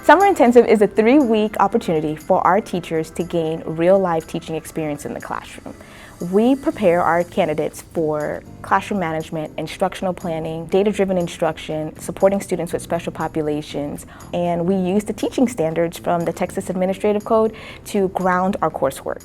Summer Intensive is a 3-week opportunity for our teachers to gain real-life teaching experience in the classroom. We prepare our candidates for classroom management, instructional planning, data-driven instruction, supporting students with special populations, and we use the teaching standards from the Texas Administrative Code to ground our coursework.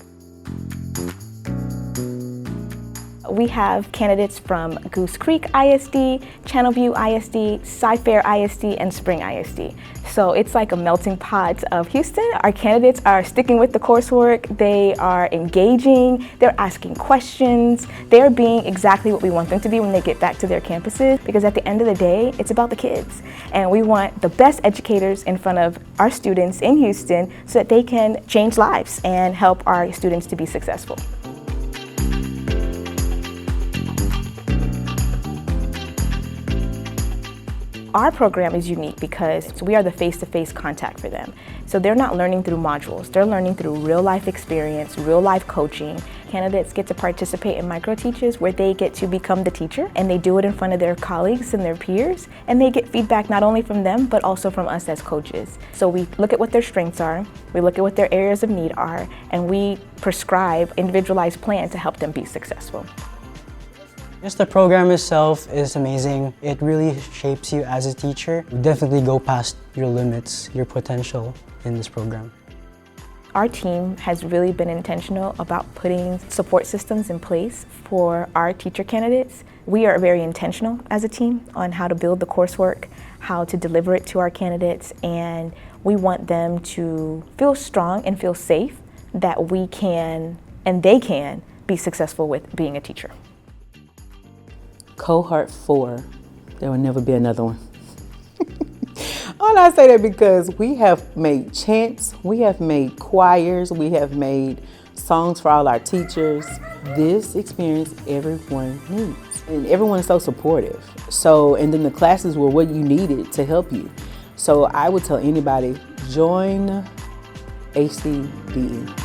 We have candidates from Goose Creek ISD, Channelview ISD, Cy-Fair ISD, and Spring ISD. So it's like a melting pot of Houston. Our candidates are sticking with the coursework, they are engaging, they're asking questions, they're being exactly what we want them to be when they get back to their campuses, because at the end of the day, it's about the kids. And we want the best educators in front of our students in Houston so that they can change lives and help our students to be successful. Our program is unique because we are the face-to-face contact for them. So they're not learning through modules, they're learning through real-life experience, real-life coaching. Candidates get to participate in micro-teaches where they get to become the teacher, and they do it in front of their colleagues and their peers, and they get feedback not only from them, but also from us as coaches. So we look at what their strengths are, we look at what their areas of need are, and we prescribe individualized plan to help them be successful. Just the program itself is amazing. It really shapes you as a teacher. You definitely go past your limits, your potential in this program. Our team has really been intentional about putting support systems in place for our teacher candidates. We are very intentional as a team on how to build the coursework, how to deliver it to our candidates, and we want them to feel strong and feel safe that we can, and they can, be successful with being a teacher. Cohort 4, there will never be another one. All I say that because we have made chants, we have made choirs, we have made songs for all our teachers. This experience everyone needs, and everyone is so supportive. So, and then the classes were what you needed to help you. So I would tell anybody, join HCDE.